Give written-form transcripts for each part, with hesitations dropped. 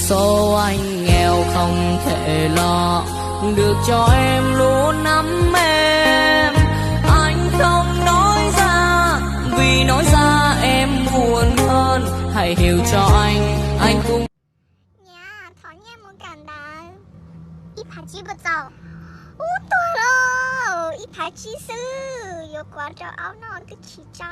số anh nghèo không thể lo được cho em luôn nắm em. Anh không nói ra vì nói ra em buồn hơn. Hãy hiểu cho anh cũng呀，讨厌我感的，一排七不走，我对了，一排七四，有挂着熬闹的起招。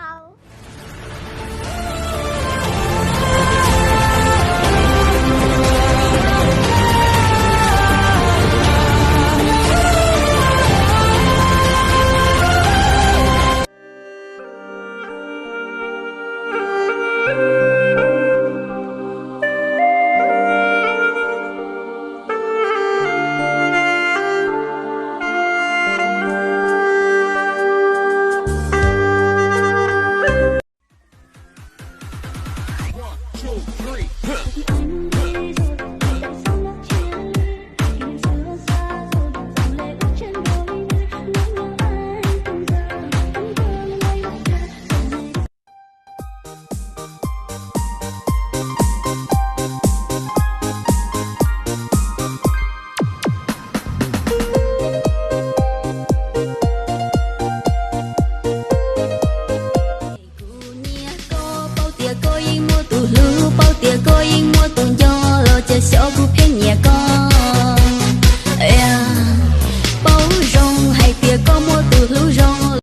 cô yên mua tuần cho lo chờ số của phiên nhà con bao rong hay tia có mua từ lưu rong.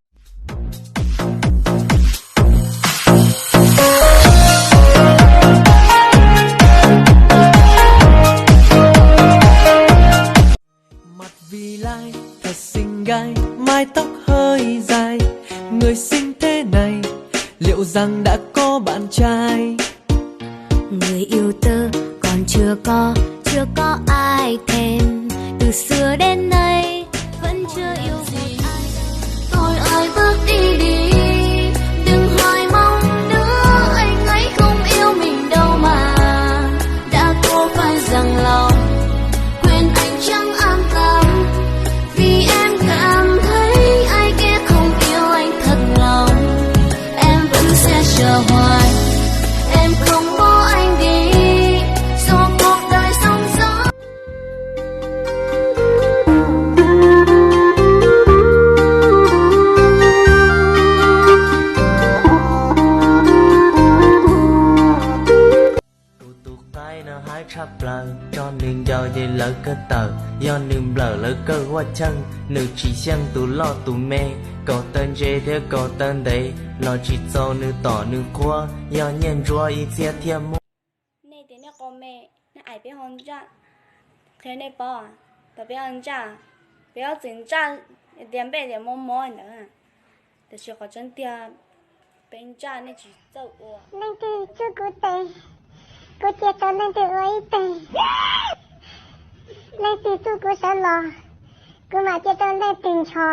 Mặt vì lai thật xinh gái, mái tóc hơi dài, người xinh thế này liệu rằng đã có bạn trai? Người yêu tớ còn chưa có ai thèm, từ xưa đến nay vẫn chưa yêu gì ai. Thôi ơi bước đi đi, đừng hỏi mong nữa, anh ấy không yêu mình đâu mà đã cố phải dằn lòng, quên anh chẳng an tâm, vì em cảm thấy ai kia không yêu anh thật lòng, em vẫn sẽ chờ hoài. Em không bỏ anh đi, dù cuộc đời sóng gió. Tụ tụ tay nó hái chắp lời, cho nên giờ để lỡ cơ tờ, do nương lỡ lỡ cơ hoa chân, nữ chỉ xem tụ lo tụ mê, cầu tên dê theo cầu tên đấy, lo chỉ cho nữ tỏ nữ qua, do nhân chúa ý chia thiên mô. Nè tiếng nè con mẹ, nè ai biết hôn cha, thế nè bỏ, tao biết hôn cha, biết chính cha, tiền bè tiền mua mua nữa,แต่是好真的，bên cha nè chỉ dâu ủa. Nên thì chưa có tệ, cô chia cho nên thì ấy tệ, nên thì tôi cũng sợ lo, cô mà chia cho nên tình trò.